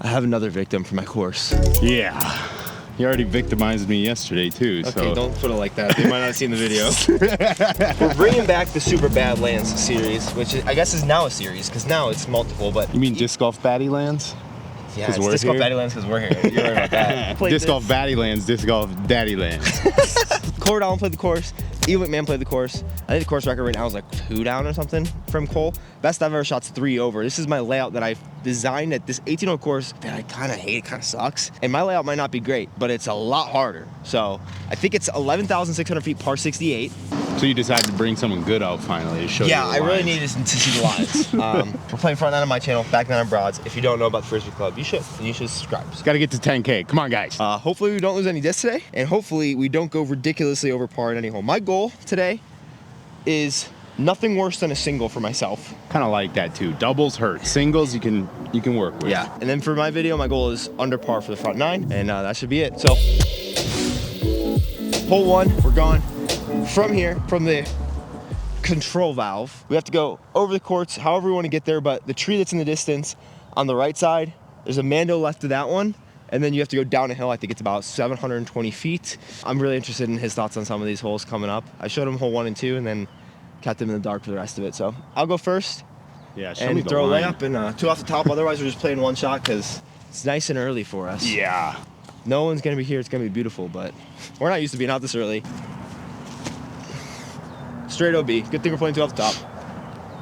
I have another victim for my course. Yeah. You already victimized me yesterday too, so. Okay, don't put it like that. They might not have seen the video. We're bringing back the Super Bad Lands series, which I guess is now a series, because now it's multiple, but... You mean Disc Golf Baddie Lands? Yeah, it's Disc Golf Baddie Lands because we're here. You're right about that. Disc Golf Baddie Lands, Disc Golf Daddy Lands. Cole Allen played the course. Ian McMahon played the course. I think the course record right now is like 2 down or something from Cole. Best I've ever shot's 3 over. This is my layout that I've designed at this 18-hole course that I kind of hate. It kind of sucks. And my layout might not be great, but it's a lot harder. So I think it's 11,600 feet, par 68. So you decided to bring someone good out finally to show you the lines. Yeah, I really needed to see the lines. We're playing front nine on my channel, back nine on Broads. If you don't know about the Frisbee Club, you should. And you should subscribe. Got to get to 10K. Come on, guys. Hopefully we don't lose any discs today, and hopefully we don't go ridiculously over par in any hole. My goal today is nothing worse than a single for myself. Kind of like that too. Doubles hurt. Singles you can work with. Yeah. And then for my video, my goal is under par for the front nine, and that should be it. So hole 1, we're going from here, from the control valve. We have to go over the courts, however we want to get there, but the tree that's in the distance on the right side, there's a Mando left of that one, and then you have to go down a hill. I think it's about 720 feet. I'm really interested in his thoughts on some of these holes coming up. I showed him hole 1 and 2 and then kept him in the dark for the rest of it. So I'll go first. Yeah, show me the throw line. a layup and 2 off the top. Otherwise, we're just playing 1 shot because it's nice and early for us. Yeah. No one's going to be here. It's going to be beautiful, but we're not used to being out this early. Straight OB. Good thing we're playing 2 off the top.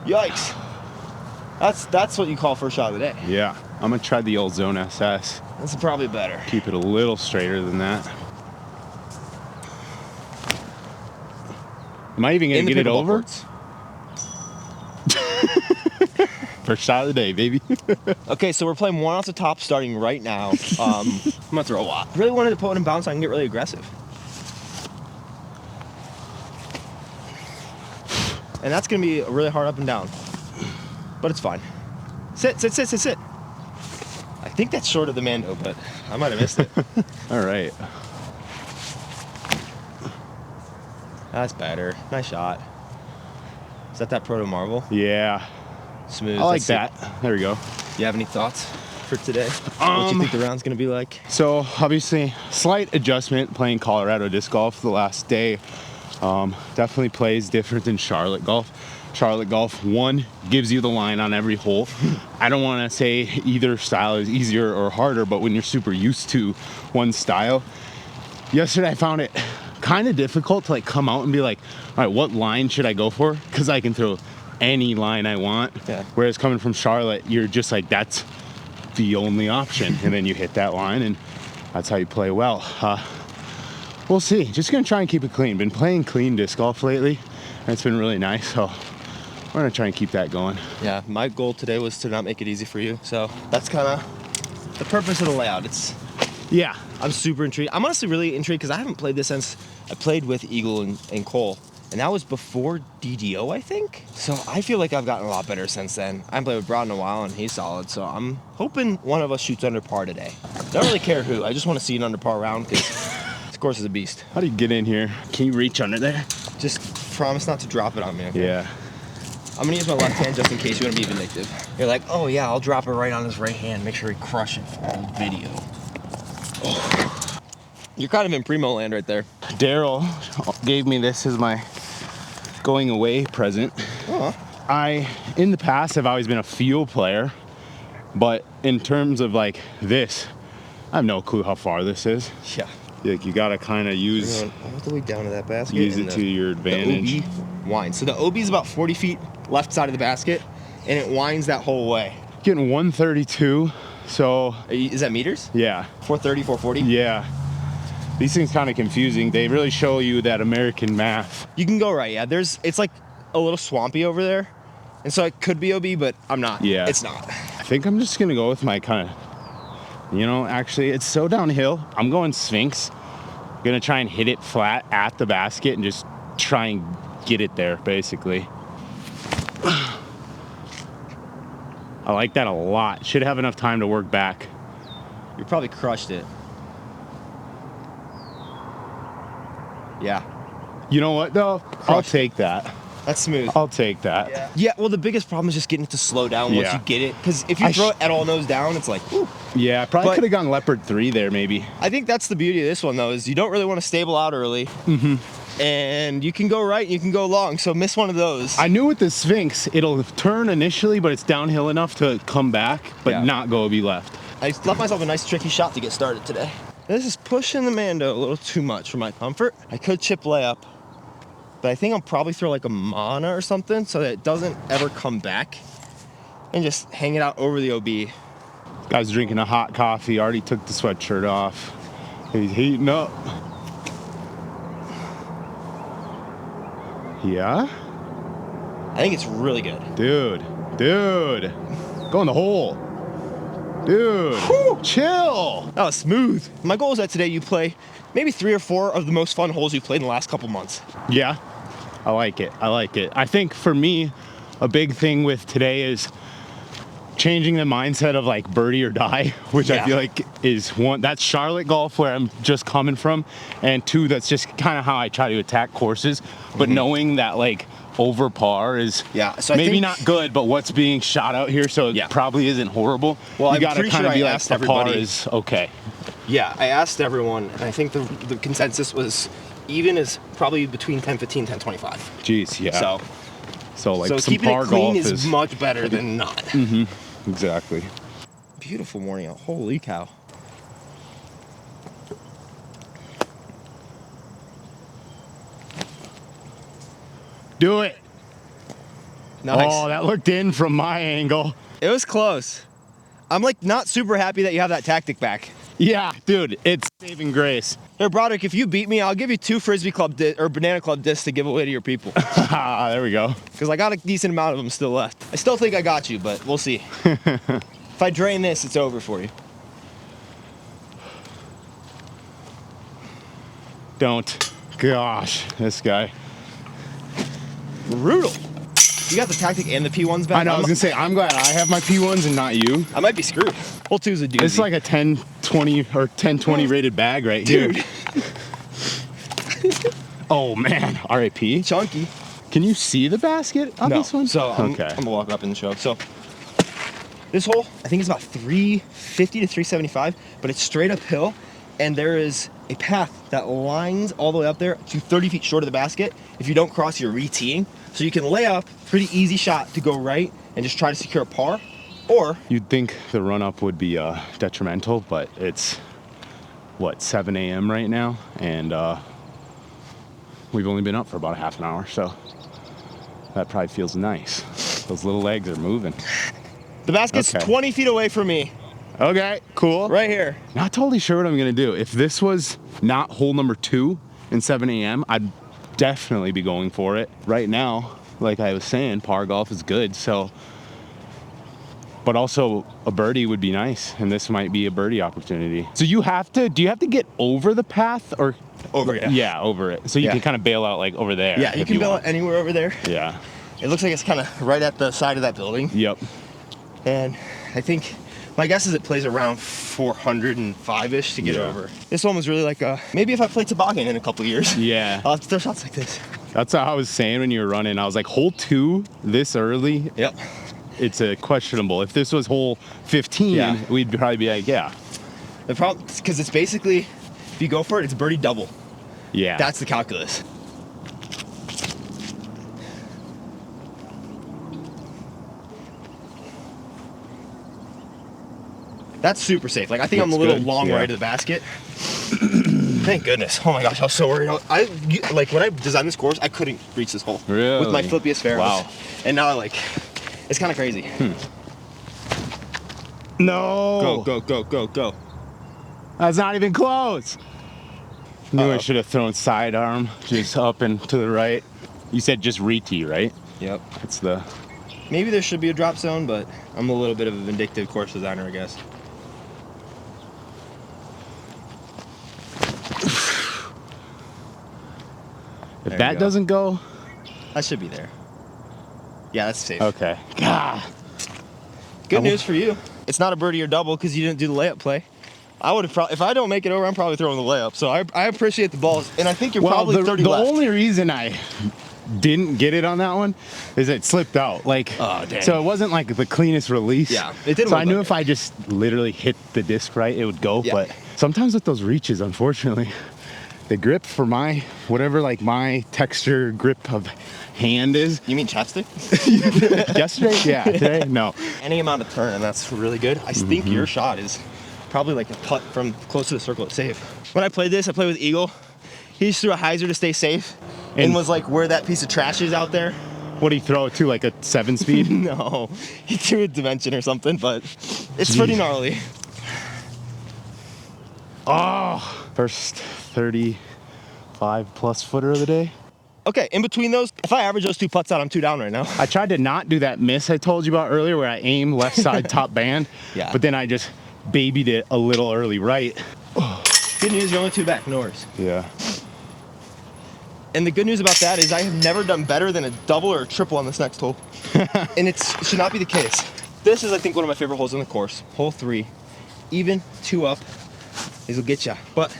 Yikes. That's what you call first shot of the day. Yeah. I'm going to try the old Zone SS. That's probably better. Keep it a little straighter than that. Am I even going to get it over? First shot of the day, baby. Okay, so we're playing 1 off the top starting right now. I'm going to throw a lot. I really wanted to put it in bounce so I can get really aggressive. And that's going to be really hard up and down. But it's fine. Sit, sit, sit, sit, sit. I think that's short of the Mando, but I might have missed it. All right. That's better. Nice shot. Is that Proto Marvel? Yeah. Smooth. I like that. There we go. You have any thoughts for today? What do you think the round's going to be like? So, obviously, slight adjustment playing Colorado disc golf the last day. Definitely plays different than Charlotte golf. Charlotte golf, 1, gives you the line on every hole. I don't want to say either style is easier or harder, but when you're super used to one style, yesterday I found it kind of difficult to like come out and be like, all right, what line should I go for? Because I can throw any line I want. Yeah. Whereas coming from Charlotte, you're just like, that's the only option. And then you hit that line and that's how you play well. We'll see. Just going to try and keep it clean. Been playing clean disc golf lately. And it's been really nice. So we're going to try and keep that going. Yeah, my goal today was to not make it easy for you. So that's kind of the purpose of the layout. Yeah. I'm super intrigued. I'm honestly really intrigued because I haven't played this since I played with Eagle and Cole. And that was before DDO, I think. So I feel like I've gotten a lot better since then. I haven't played with Broad in a while, and he's solid. So I'm hoping one of us shoots under par today. Don't really care who. I just want to see an under par round because this course is a beast. How do you get in here? Can you reach under there? Just promise not to drop it on me, okay? Yeah. I'm going to use my left hand just in case you want to be vindictive. You're like, oh, yeah, I'll drop it right on his right hand. Make sure he crush it for the video. Oh. You're kind of in primo land right there. Daryl gave me this as my going away present. I, in the past, have always been a feel player, but in terms of like this, I have no clue how far this is. Yeah. Like you gotta kind of use all the way down to that basket. Use it to your advantage. The OB winds. So the OB is about 40 feet left side of the basket, and it winds that whole way. Getting 132. So is that meters? Yeah. 430, 440. Yeah. These things kind of confusing. They really show you that American math. You can go right, yeah. It's like a little swampy over there. And so it could be OB, but I'm not. Yeah. It's not. I think I'm just going to go with my kind of, actually, it's so downhill. I'm going Sphinx. I'm going to try and hit it flat at the basket and just try and get it there, basically. I like that a lot. Should have enough time to work back. You probably crushed it. Yeah. You know what, though? I'll take that. That's smooth. I'll take that. Yeah, well, the biggest problem is just getting it to slow down once you get it. Because if you throw it at all nose down, it's like, whew. Yeah, I probably But- could have gone leopard 3 there, maybe. I think that's the beauty of this one, though, is you don't really want to stable out early. And you can go right, and you can go long, so miss one of those. I knew with the Sphinx, it'll turn initially, but it's downhill enough to come back, but Yeah. not go be left. I left myself a nice tricky shot to get started today. This is pushing the Mando a little too much for my comfort. I could chip layup, but I think I'll probably throw like a mana or something so that it doesn't ever come back, and just hang it out over the OB. Guy's drinking a hot coffee, already took the sweatshirt off. He's heating up. Yeah? I think it's really good. Dude. Go in the hole. Dude. Whew. Chill. That was smooth. My goal is that today you play maybe 3 or 4 of the most fun holes you've played in the last couple months. Yeah. I like it. I think for me, a big thing with today is changing the mindset of like birdie or die, which I Yeah. feel like is one, that's Charlotte golf where I'm just coming from, and 2, that's just kind of how I try to attack courses, but knowing that like over par is So I maybe think- not good, but what's being shot out here, so it probably isn't horrible. Well, you I'm gotta pretty kind sure of be I like, asked a par everybody. is okay. Yeah, I asked everyone, and I think the consensus was even is probably between 10-15, 10-25. Jeez, yeah. So like so some keeping par it clean golf is much better than not. exactly. Beautiful morning out. Holy cow. Do it. Nice. Oh, that looked in from my angle. It was close. I'm like not super happy that you have that tactic back. Yeah, dude, it's saving grace. Here, Broderick, if you beat me, I'll give you 2 Frisbee Club or Banana Club discs to give away to your people. There we go. Because I got a decent amount of them still left. I still think I got you, but we'll see. If I drain this, it's over for you. Don't. Gosh, this guy. Brutal. You got the tactic and the P1s back? I know, I was gonna say, I'm glad I have my P1s and not you. I might be screwed. Hole 2's a doozy. It's like a 10-20 or 10-20 rated bag right here. Dude. Oh man, RIP. Chunky. Can you see the basket on No. this one? So I'm okay. gonna walk up in the show. So this hole, I think it's about 350 to 375, but it's straight uphill, and there is a path that lines all the way up there to 30 feet short of the basket. If you don't cross, you're re-teeing. So you can lay up, pretty easy shot to go right and just try to secure a par, or You'd think the run up would be detrimental, but it's what, 7 a.m. right now, and we've only been up for about a half an hour, so that probably feels nice. Those little legs are moving. the basket's Okay. 20 feet away from me, Okay, cool. right here. Not totally sure what I'm gonna do. If this was not hole number 2 in 7 a.m., I'd definitely be going for it. Right now, like I was saying, par golf is good, so. But also a birdie would be nice, and this might be a birdie opportunity. So do you have to get over the path, or? Over, yeah. Yeah, over it. So you Yeah. can kind of bail out like over there. Yeah, you if can bail want. it anywhere over there. Yeah. It looks like it's kind of right at the side of that building. Yep. And I think, my guess is it plays around 405-ish to get Yeah. over. This one was really like, maybe if I play toboggan in a couple years, Yeah. I'll have to throw shots like this. That's how I was saying when you were running. I was like, hole 2 this early, Yep. it's a questionable. If this was hole 15, Yeah. we'd probably be like, yeah. The problem, because it's basically, if you go for it, it's birdie double. Yeah. That's the calculus. That's super safe. Like, I think I'm a That's little good, long yeah. right of the basket. Thank goodness. Oh my gosh, I was so worried. Like when I designed this course, I couldn't reach this hole. Really? With my flippiest fairways. Wow. And now it's kind of crazy. No. Go. That's not even close. Knew I Uh-oh. should have thrown sidearm just up and to the right. You said just re-tee, right? Yep. That's the. Maybe there should be a drop zone, but I'm a little bit of a vindictive course designer, I guess. If There that we go. doesn't go. I should be there. Yeah, that's safe. Okay. God. Good news for you. It's not a birdie or double because you didn't do the layup play. I would have if I don't make it over, I'm probably throwing the layup. So I appreciate the balls, and I think you're Well, probably 30 the left. only reason I didn't get it on that one is it slipped out. Like, Oh, dang. so it wasn't like the cleanest release. Yeah, it didn't So look I knew like if I just literally hit the disc right, it would go. Yeah. But sometimes with those reaches, unfortunately, the grip for my, whatever like my texture grip of hand is. You mean chapstick? Yesterday? Yeah, today? No. Any amount of turn, and that's really good. I think your shot is probably like a putt from close to the circle at safe. When I played this, I played with Eagle. He just threw a hyzer to stay safe and was like where that piece of trash is out there. What do you throw it to, like a 7-speed? No, he threw a dimension or something, but it's pretty gnarly. Oh, first 35 plus footer of the day. Okay, in between those, if I average those 2 putts out, I'm 2 down right now. I tried to not do that miss I told you about earlier where I aim left side top band. Yeah. But then I just babied it a little early right. Good news, you're only 2 back, no worries. Yeah. And the good news about that is I have never done better than a double or a triple on this next hole. And it should not be the case. This is, I think, one of my favorite holes in the course. Hole 3. Even, 2 up. These will get you. But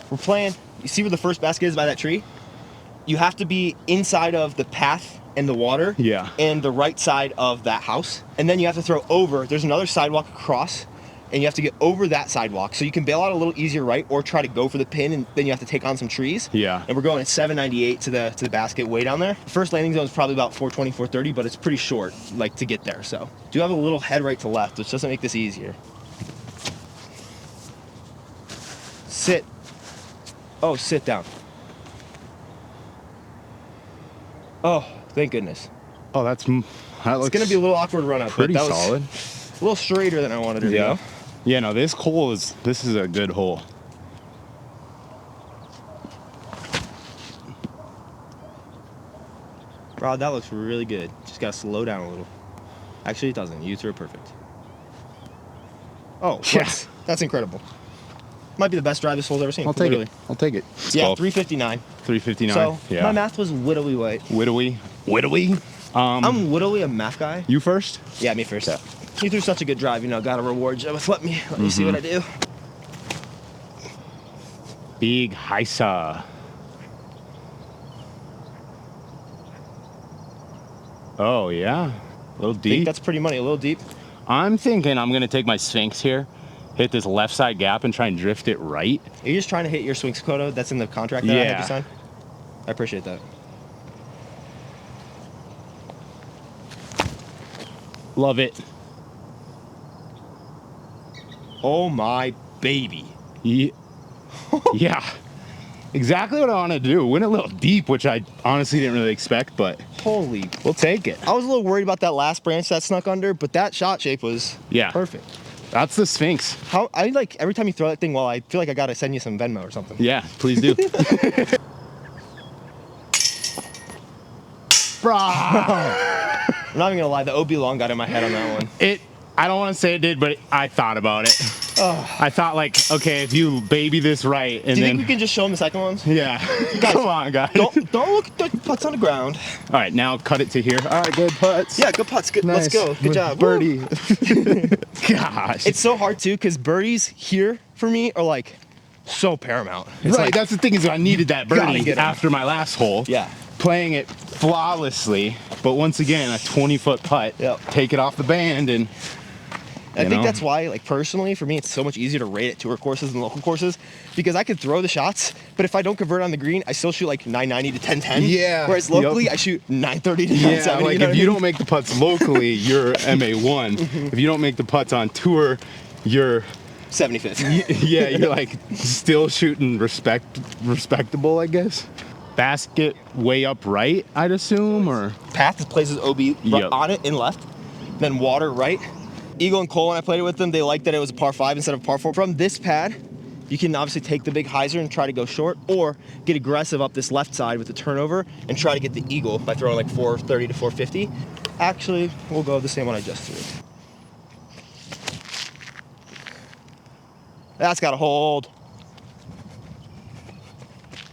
we're playing, you see where the first basket is by that tree? You have to be inside of the path and the water. Yeah. And the right side of that house. And then you have to throw over. There's another sidewalk across. And you have to get over that sidewalk. So you can bail out a little easier right or try to go for the pin and then you have to take on some trees. Yeah. And we're going at 798 to the basket way down there. First landing zone is probably about 420, 430, but it's pretty short, like to get there. So do have a little head right to left, which doesn't make this easier. Sit. Oh, sit down. Oh, thank goodness. Oh, that It's looks gonna be a little awkward run up, but pretty that was solid. a little straighter than I wanted it to go. Yeah, no, this is a good hole. Rod, that looks really good. Just gotta slow down a little. Actually, it doesn't. You threw it perfect. Oh, yes. That's incredible. Might be the best drive this hole's ever seen. I'll take literally. it. I'll take it. Yeah, Golf. 359. 359. So yeah. my math was widowy white. Widowy. I'm widowy a math guy. You first? Yeah, me first. You threw such a good drive, you know, gotta reward you with let me see what I do. Big Heisa. Oh yeah, a little I think deep. that's pretty money, a little deep. I'm thinking I'm gonna take my Sphinx here, hit this left side gap and try and drift it right. Are you just trying to hit your swing quota that's in the contract that I had Yeah. you sign? I appreciate that. Love it. Oh my baby. Yeah. Yeah. Exactly what I want to do. Went a little deep, which I honestly didn't really expect, but Holy. we'll take it. I was a little worried about that last branch that snuck under, but that shot shape was Yeah. perfect. That's the Sphinx. How I like every time you throw that thing, well, I feel like I gotta send you some Venmo or something. Yeah, please do. Bro. I'm not even gonna lie, the OB long got in my head on that one. I don't want to say it did, but I thought about it. I thought like, okay, if you baby this right, and Do you then think we can just show them the second ones? yeah, Guys, come on, guys. Don't look at the putts on the ground. All right, now cut it to here. All right, good putts. Yeah, good putts. Good. Let's go. Good With job. birdie. Gosh, It's so hard too, because birdies here for me are like so paramount. It's right. like, That's the thing is I needed that gotta birdie get 'em. after my last hole. yeah. Playing it flawlessly, but once again, a 20-foot putt. Yep. Take it off the band and. I think know? that's why, like personally, for me, it's so much easier to rate at tour courses than local courses because I could throw the shots, but if I don't convert on the green, I still shoot like 990 to 1010. Yeah. Whereas locally, Yep. I shoot 930 to Yeah, 970. like you know if what you I mean? don't make the putts locally, you're MA1. If you don't make the putts on tour, you're 75th. yeah, you're like still shooting respectable, I guess. Basket way up right, I'd assume, or Path places OB Yep. on it in left, then water right. Eagle and Cole, when I played it with them, they liked that it was a par 5 instead of par 4. From this pad, you can obviously take the big hyzer and try to go short, or get aggressive up this left side with the turnover and try to get the eagle by throwing like 430 to 450. Actually, we'll go the same one I just threw. That's got to hold.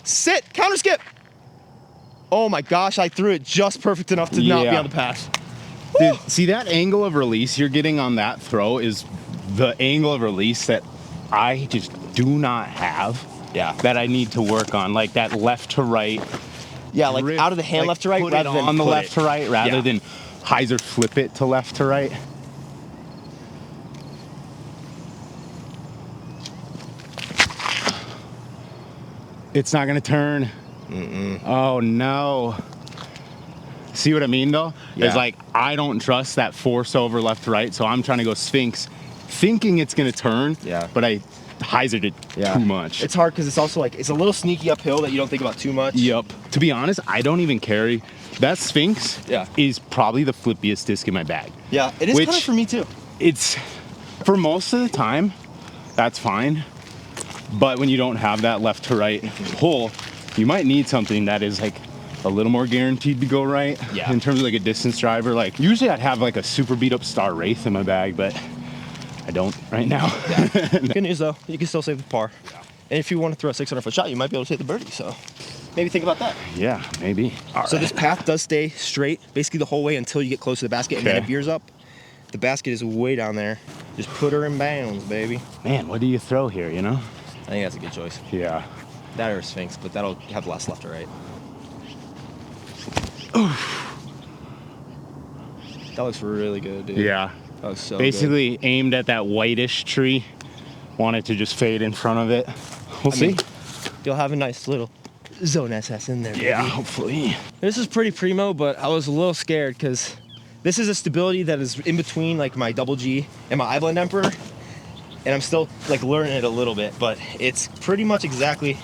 Sit, counter skip. Oh my gosh, I threw it just perfect enough to not be Yeah. on the path. dude, see that angle of release you're getting on that throw is the angle of release that I just do not have. Yeah. That I need to work on, like that left to right. Yeah, like drift, out of the hand, like, left to right, put rather it than on the put left it. to right, rather Yeah. than hyzer flip it to left to right. It's not gonna turn. Oh no. See what I mean though? Yeah. It's like I don't trust that force over left to right, so I'm trying to go Sphinx, thinking it's gonna turn. Yeah. But I hyzered it too much. It's hard because it's also like it's a little sneaky uphill that you don't think about too much. Yep. To be honest, I don't even carry. That Sphinx Yeah. is probably the flippiest disc in my bag. Yeah, it is Which- kind of for me too. It's for most of the time, that's fine. But when you don't have that left to right pull, you might need something that is like a little more guaranteed to go right. Yeah. In terms of like a distance driver, like usually I'd have like a super beat up Star Wraith in my bag, but I don't right now. Good news though, you can still save the par. Yeah. And if you want to throw a 600-foot shot, you might be able to hit the birdie. So maybe think about that. Yeah, maybe. So this path does stay straight basically the whole way until you get close to the basket, and then Okay. it veers up. The basket is way down there. Just put her in bounds, baby. Man, what do you throw here, you know? I think that's a good choice. Yeah. That or a Sphinx, but that'll have less left or right. That looks really good, dude. Yeah. That looks so Basically aimed at that whitish tree. Wanted to just fade in front of it. We'll I see. mean, you'll have a nice little zone SS in there, baby. Yeah, hopefully. This is pretty primo, but I was a little scared because this is a stability that is in between like my double G and my I-blend Emperor. And I'm still like learning it a little bit, but it's pretty much exactly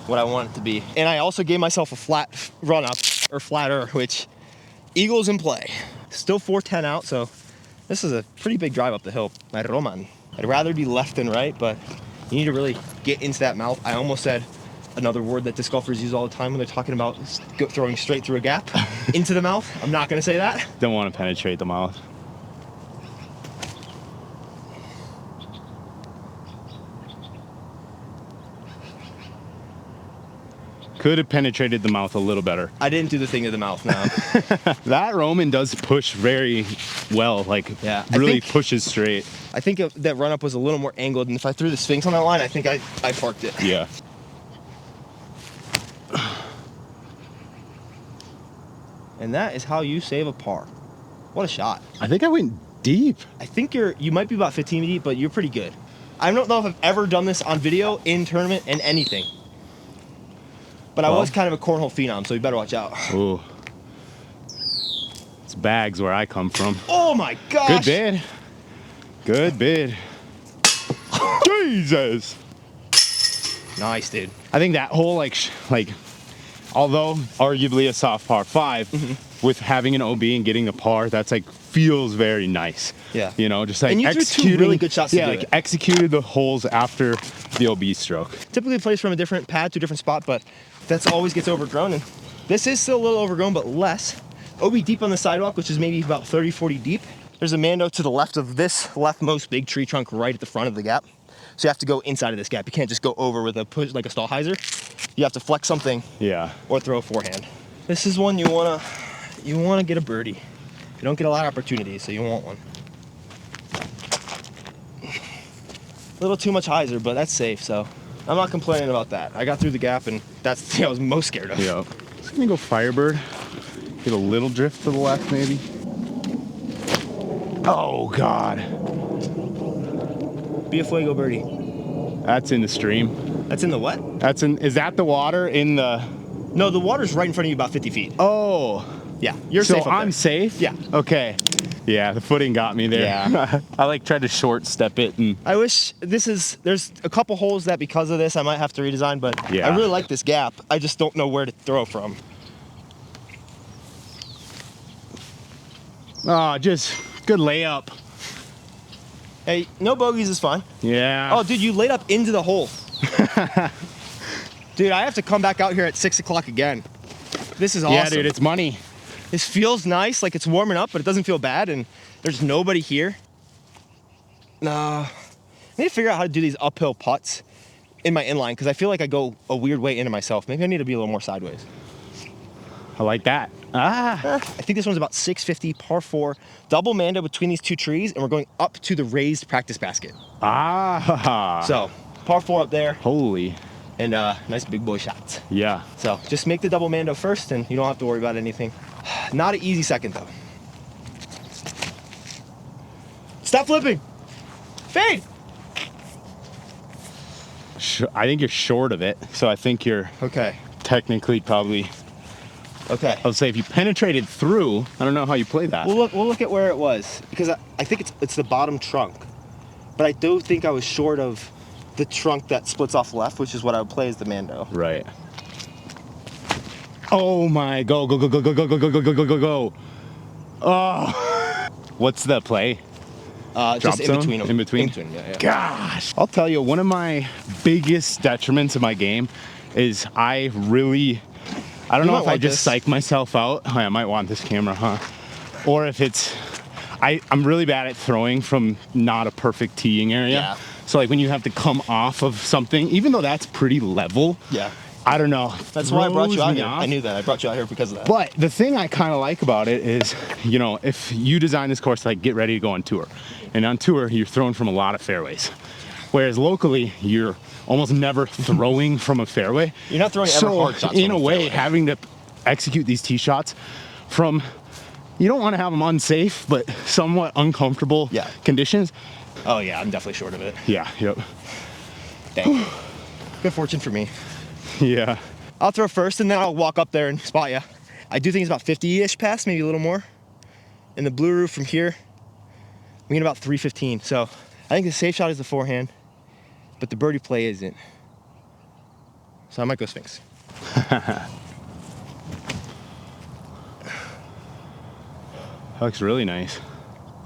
what I want it to be. And I also gave myself a flat run up or flatter, which Eagle's in play. Still 410 out, so this is a pretty big drive up the hill. My Roman. I'd rather be left than right, but you need to really get into that mouth. I almost said another word that disc golfers use all the time when they're talking about throwing straight through a gap into the mouth. I'm not gonna say that. Don't want to penetrate the mouth. Could have penetrated the mouth a little better. I didn't do the thing to the mouth now. That Roman does push very well, like Yeah, I really think- pushes straight. I think that run up was a little more angled, and if I threw the Sphinx on that line, I think I parked it. Yeah. And that is how you save a par. What a shot. I think I went deep. I think you might be about 15 deep, but you're pretty good. I don't know if I've ever done this on video, in tournament, and anything. But I Well. was kind of a cornhole phenom, so you better watch out. Ooh. It's bags where I come from. Oh my gosh! Good bid. Good bid. Jesus. Nice, dude. I think that whole although arguably a soft par 5, with having an OB and getting the par, that's like feels very nice. Yeah. You know, just like And you threw two executing really good shots to Yeah, do like it. executed the holes after the OB stroke. Typically plays from a different pad to a different spot, but that's always gets overgrown. And this is still a little overgrown, but less. OB deep on the sidewalk, which is maybe about 30, 40 deep. There's a Mando to the left of this leftmost big tree trunk right at the front of the gap. So you have to go inside of this gap. You can't just go over with a push like a stall hyzer. You have to flex something Yeah. or throw a forehand. This is one you wanna get a birdie. You don't get a lot of opportunities, so you want one. A little too much hyzer, but that's safe, so I'm not complaining about that. I got through the gap, and that's the thing I was most scared of. Yeah. Just gonna go Firebird. Get a little drift to the left, maybe. Oh God. Be a fuego birdie. That's in the stream. That's in the what? Is that the water in the? No, the water's right in front of you about 50 feet. Oh. Yeah, you're So safe up I'm there. safe? Yeah. Okay. Yeah, the footing got me there. Yeah. I tried to short step it and I wish there's a couple holes that because of this I might have to redesign, but Yeah. I really like this gap. I just don't know where to throw from. just good layup. Hey, no bogeys is fine. Yeah. Oh, dude, you laid up into the hole. Dude, I have to come back out here at 6 o'clock again. This is awesome. Yeah, dude, it's money. This feels nice, like it's warming up, but it doesn't feel bad, and there's nobody here. No. I need to figure out how to do these uphill putts in my inline, because I feel like I go a weird way into myself. Maybe I need to be a little more sideways. I like that. Ah. I think this one's about 650, par 4, double Mando between these two trees, and we're going up to the raised practice basket. Ah. So, par 4 up there, Holy. and nice big boy shots. Yeah. So just make the double mando first, and you don't have to worry about anything. Not an easy second though. Stop flipping. Fade. I think you're short of it, so I think you're Okay. technically probably. Okay. I would say if you penetrated through, I don't know how you play that. We'll look at where it was, because I think it's the bottom trunk, but I do think I was short of the trunk that splits off left, which is what I would play as the mando. Right. Oh my, go. Oh. What's the play? Just in zone? between them. In between? Yeah. Gosh. I'll tell you, one of my biggest detriments of my game is I don't know if I just psych myself out. Oh, I might want this camera, huh? Or if it's, I'm really bad at throwing from not a perfect teeing area. Yeah. So like when you have to come off of something, even though that's pretty level, Yeah. I don't know. That's why I brought you out here. Off. I knew that. I brought you out here because of that. But the thing I kind of like about it is, you know, if you design this course, like get ready to go on tour. And on tour, you're throwing from a lot of fairways. Whereas locally, you're almost never throwing from a fairway. You're not throwing ever hard shots. In a way, having to execute these tee shots from, you don't want to have them unsafe, but somewhat uncomfortable conditions. Oh yeah, I'm definitely short of it. Yeah, yep. Dang. Good fortune for me. Yeah. I'll throw first and then I'll walk up there and spot you. I do think it's about 50-ish past, maybe a little more. And the blue roof from here, we get about 315. So I think the safe shot is the forehand, but the birdie play isn't. So I might go Sphinx. That looks really nice.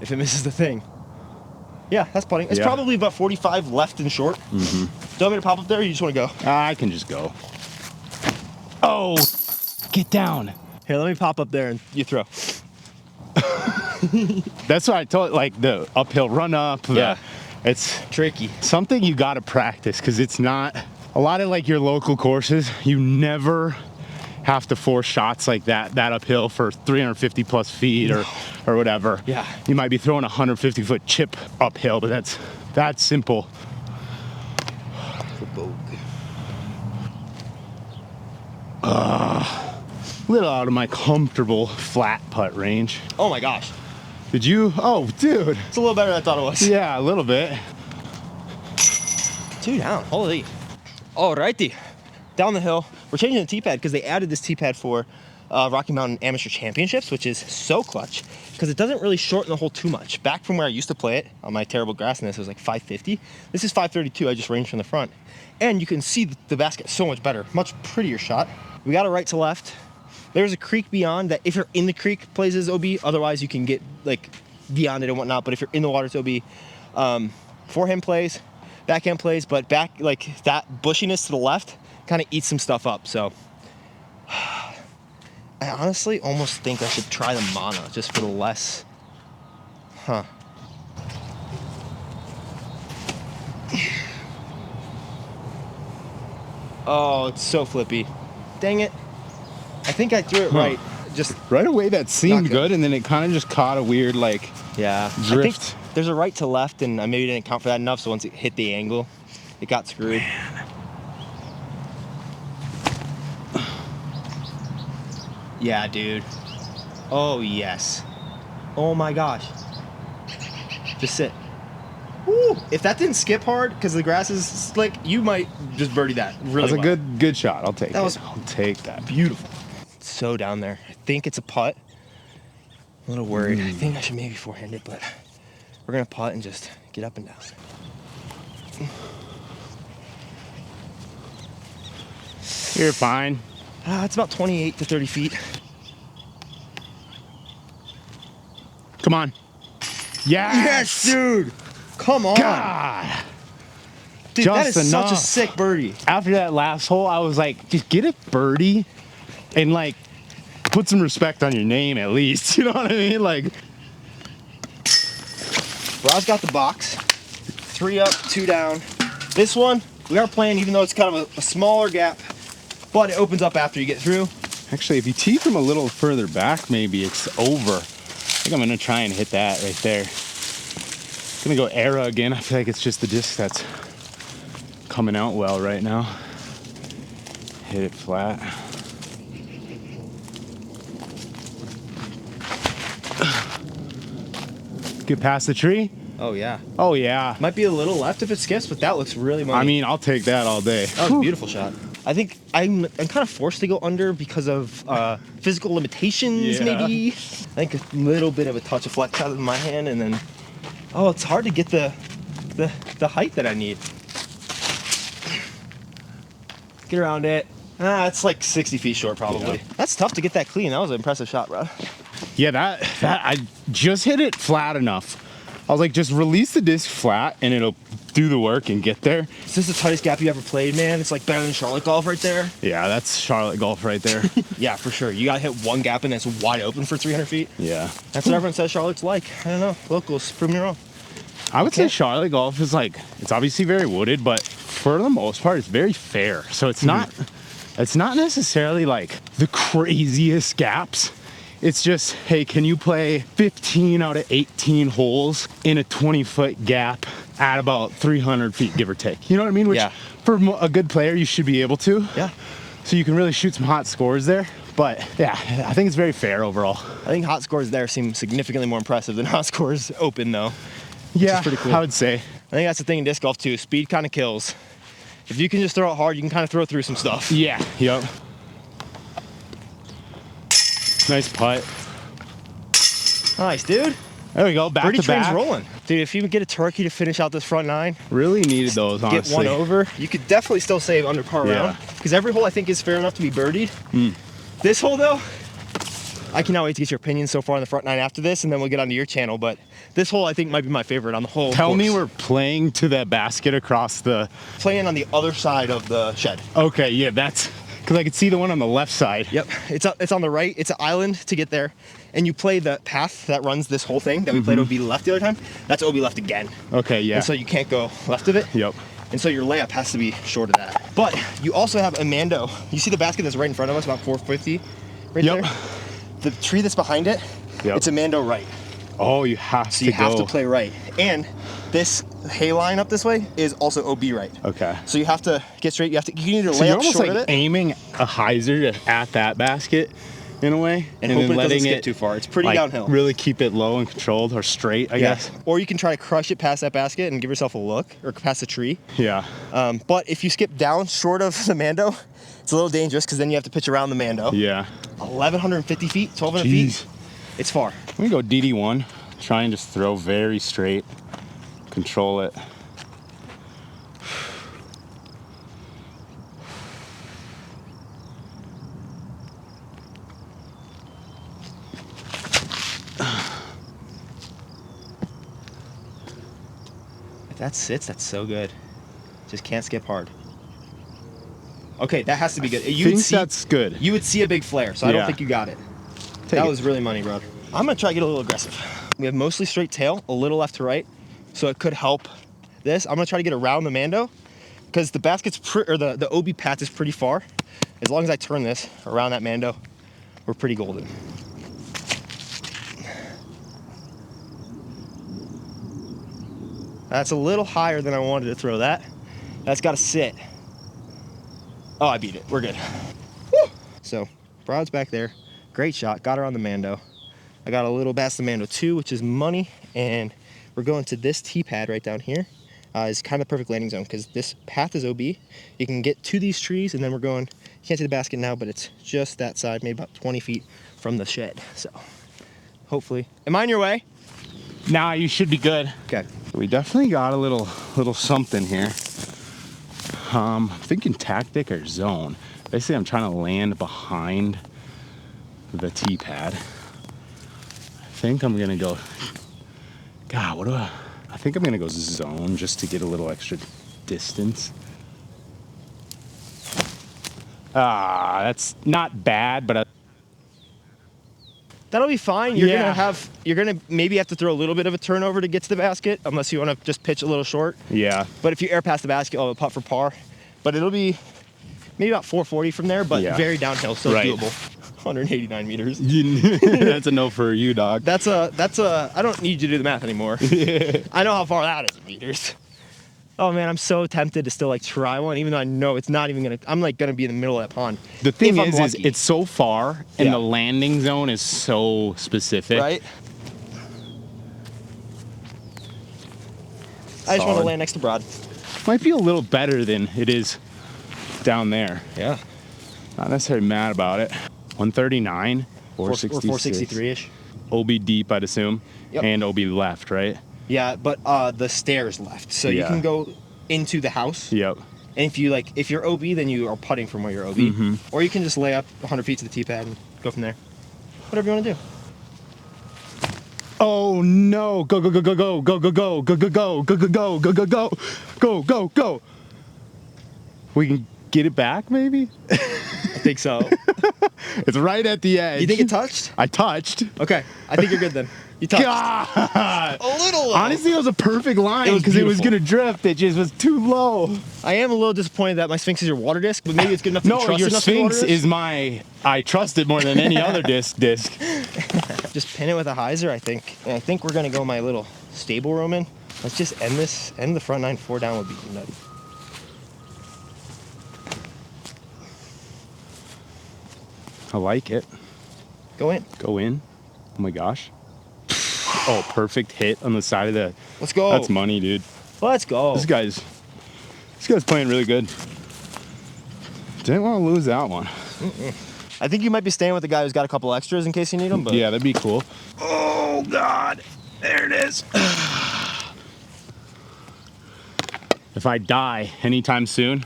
If it misses the thing. Yeah, that's putting. It's probably about 45 left and short. Mm-hmm. Do you want me to pop up there or you just want to go? I can just go. Oh, get down. Here, let me pop up there and you throw. That's what I told, like the uphill run up. It's tricky. Something you got to practice because it's not, a lot of like your local courses, you never have to force shots like that uphill for 350 plus feet or whatever. Yeah. You might be throwing a 150-foot chip uphill, but that's simple. A little out of my comfortable flat putt range. Oh my gosh. Did you? Oh, dude. It's a little better than I thought it was. Yeah, a little bit. 2 down, holy. Alrighty, down the hill. We're changing the tee pad because they added this tee pad for Rocky Mountain Amateur Championships, which is so clutch because it doesn't really shorten the hole too much. Back from where I used to play it on my terrible grassness, it was like 550. This is 532, I just ranged from the front. And you can see the basket so much better, much prettier shot. We got a right to left. There's a creek beyond that if you're in the creek plays as OB, otherwise you can get like beyond it and whatnot, but if you're in the water it's OB. Forehand plays, backhand plays, but back like that bushiness to the left kind of eats some stuff up, so. I honestly almost think I should try the mono just for the less, Oh, it's so flippy. Dang it. I think I threw it right. Just right away that seemed good, and then it kind of just caught a weird like drift. I think there's a right to left, and I maybe didn't account for that enough, so once it hit the angle, it got screwed. Man. Yeah, dude. Oh, yes. Oh my gosh. Just sit. Woo! If that didn't skip hard because the grass is slick, you might just birdie that really well. That's a good shot. I'll take it. I'll take that. Beautiful. It's so down there. I think it's a putt. I'm a little worried. I think I should maybe forehand it, but we're going to putt and just get up and down. You're fine. It's about 28 to 30 feet. Come on. Yes, dude. Come on. God. Dude, that is such a sick birdie. After that last hole, I was like, just get a birdie and like put some respect on your name at least. You know what I mean? Like, Rob's got the box. 3 up, 2 down. This one, we are playing even though it's kind of a smaller gap, but it opens up after you get through. Actually, if you tee from a little further back, maybe it's over. I think I'm gonna try and hit that right there. I'm gonna go era again. I feel like it's just the disc that's coming out well right now. hit it flat. Get past the tree? Oh yeah. Oh yeah. Might be a little left if it skips, but that looks really money. I mean, I'll take that all day. That was a beautiful shot. I think I'm kind of forced to go under because of physical limitations, Yeah. maybe. I think a little bit of a touch of flex out of my hand, and then, oh, it's hard to get the height that I need. Get around it. It's like 60 feet short, probably. Yeah. That's tough to get that clean. That was an impressive shot, bro. Yeah, that I just hit it flat enough. I was like, just release the disc flat and it'll do the work and get there. Is this the tightest gap you ever played, man? It's like better than Charlotte golf right there. Yeah, that's Charlotte golf right there. Yeah, for sure. You gotta hit one gap and it's wide open for 300 feet. Yeah. That's what everyone says Charlotte's like. I don't know. Locals, prove me wrong. I would say Charlotte golf is like, it's obviously very wooded, but for the most part, it's very fair. So it's not necessarily like the craziest gaps. It's just, hey, can you play 15 out of 18 holes in a 20-foot gap at about 300 feet, give or take? You know what I mean? Which, Yeah. for a good player, you should be able to. Yeah. So you can really shoot some hot scores there. But yeah, I think it's very fair overall. I think hot scores there seem significantly more impressive than hot scores open, though. Yeah, is pretty cool. I would say. I think that's the thing in disc golf, too. Speed kind of kills. If you can just throw it hard, you can kind of throw through some stuff. Yeah, yep. Nice putt. Nice, dude. There we go, back Birdie to train's back. rolling. Dude, if you can get a turkey to finish out this front nine, Really needed those, get honestly. one over, you could definitely still save under par Yeah. round. Because every hole, I think, is fair enough to be birdied. This hole, though, I cannot wait to get your opinion so far on the front nine after this, and then we'll get onto your channel. But this hole, I think, might be my favorite on the whole Tell me course. we're playing to that basket across the... Playing on the other side of the shed. Okay, yeah, that's... Because I could see the one on the left side. Yep, it's on the right. It's an island to get there, and you play the path that runs this whole thing that we played OB left the other time. That's OB left again. Okay, yeah. And so you can't go left of it. Yep. And so your layup has to be short of that. But you also have a Mando. You see the basket that's right in front of us, about 450 right Yep. there? The tree that's behind it, Yep. it's a Mando right. Oh, you have So to you go. have to play right. And this hay line up this way is also OB right. Okay. So you have to get straight. You can either So lay you're up almost short like of it aiming a hyzer at that basket in a way, and hoping it doesn't skip too far. It's pretty like, downhill. really keep it low and controlled or straight, I guess. Or you can try to crush it past that basket and give yourself a look, or past the tree. Yeah. But if you skip down short of the Mando, it's a little dangerous because then you have to pitch around the Mando. Yeah. 1,150 feet, 1,200 Jeez. feet. It's far. Let me go DD1. Try and just throw very straight. Control it. If that sits, that's so good. Just can't skip hard. Okay, that has to be good. I think that's good. You would see a big flare, so I don't Yeah. think you got it. Take That it. was really money, bro. I'm gonna try to get a little aggressive. We have mostly straight tail, a little left to right, so it could help this. I'm gonna try to get around the Mando, because the basket's the OB path is pretty far. As long as I turn this around that Mando, we're pretty golden. That's a little higher than I wanted to throw that. That's got to sit. Oh, I beat it. We're good. Woo! So, Broad's back there. Great shot. Got her on the Mando. I got a little past the Mando 2, which is money. And we're going to this tee pad right down here. It's kind of the perfect landing zone because this path is OB. You can get to these trees, and then we're going, you can't see the basket now, but it's just that side, maybe about 20 feet from the shed. So, hopefully. Am I in your way? Nah, you should be good. Okay. We definitely got a little something here. I'm thinking tactic or zone. Basically, I'm trying to land behind the tee pad. I think I'm gonna go. God, what do I think I'm gonna go zone just to get a little extra distance. That's not bad, but That'll be fine. You're Yeah. gonna maybe have to throw a little bit of a turnover to get to the basket, unless you want to just pitch a little short. yeah. But if you air past the basket, I'll putt for par. But it'll be maybe about 440 from there, but Yeah. very downhill, so Right. doable. 189 meters. That's a no for you, dog. That's a. I don't need you to do the math anymore. I know how far that is in meters. Oh man, I'm so tempted to still like try one, even though I know it's not even gonna. I'm like gonna be in the middle of that pond. The thing if I'm is lucky. it's so far, and Yeah. the landing zone is so specific. Right. I just want to Solid. land next to Broad. Might be a little better than it is down there. Yeah. Not necessarily mad about it. 139, Or 466. 463-ish. OB deep, I'd assume, Yep. and OB left, right? Yeah, but the stairs left, so you Yeah. can go into the house. Yep. And if you're OB, then you are putting from where you're OB, Mm-hmm. or you can just lay up 100 feet to the tee pad and go from there. Whatever you want to do. Oh no! Go go go go go go go go go go go go go go go go go go go go. We can get it back, maybe. I think so. It's right at the edge. You think it touched? I touched. Okay, I think you're good then. You touched. God. A little. Low. Honestly, it was a perfect line was because it was beautiful. gonna drift. It just was too low. I am a little disappointed that my Sphinx is your water disc, but maybe it's good enough to No, trust your enough to be Sphinx water disc. is my. I trust it more than any other disc. Just pin it with a hyzer, I think. And I think we're gonna go my little stable Roman. Let's just end this. End the front 9 4 down would be nutty. I like it. Go in. Go in. Oh my gosh. Oh, perfect hit on the side of the. Let's go. That's money, dude. Let's go. This guy's playing really good. Didn't want to lose that one. I think you might be staying with the guy who's got a couple extras in case you need them. But Yeah, that'd be cool. Oh God, there it is. If I die anytime soon,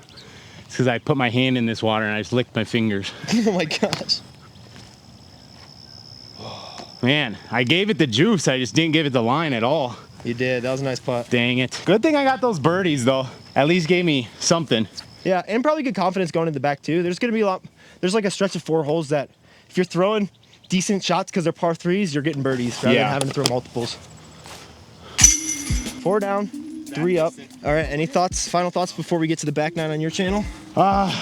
it's because I put my hand in this water and I just licked my fingers. oh my gosh. Man, I gave it the juice. I just didn't give it the line at all. You did. That was a nice putt. Dang it. Good thing I got those birdies though. At least gave me something. Yeah, and probably good confidence going in the back too. There's gonna be a lot. There's like a stretch of 4 holes that if you're throwing decent shots because they're par 3s, you're getting birdies rather Yeah. than having to throw multiples. 4 down, 3 up. All right. Any thoughts? Final thoughts before we get to the back 9 on your channel?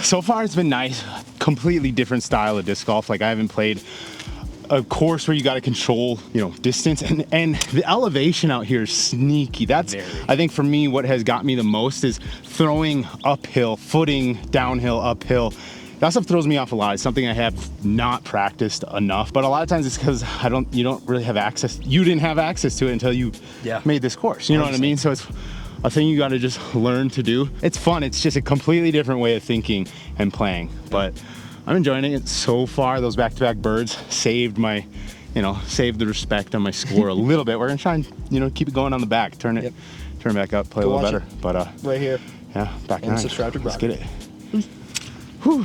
So far it's been nice. Completely different style of disc golf. Like I haven't played a course where you got to control, distance and the elevation out here is sneaky. That's, Very. I think for me, what has got me the most is throwing uphill, footing downhill, uphill. That stuff throws me off a lot. It's something I have not practiced enough, but a lot of times it's because you don't really have access. You didn't have access to it until you made this course. You know what I mean? So it's a thing you got to just learn to do. It's fun. It's just a completely different way of thinking and playing, but I'm enjoying it so far. Those back-to-back birds saved my, saved the respect on my score a little bit. We're gonna try and, keep it going on the back, turn it back up, play Go a little watch better. But Right here. yeah, back And 9. subscribe to Let's Brock. get it.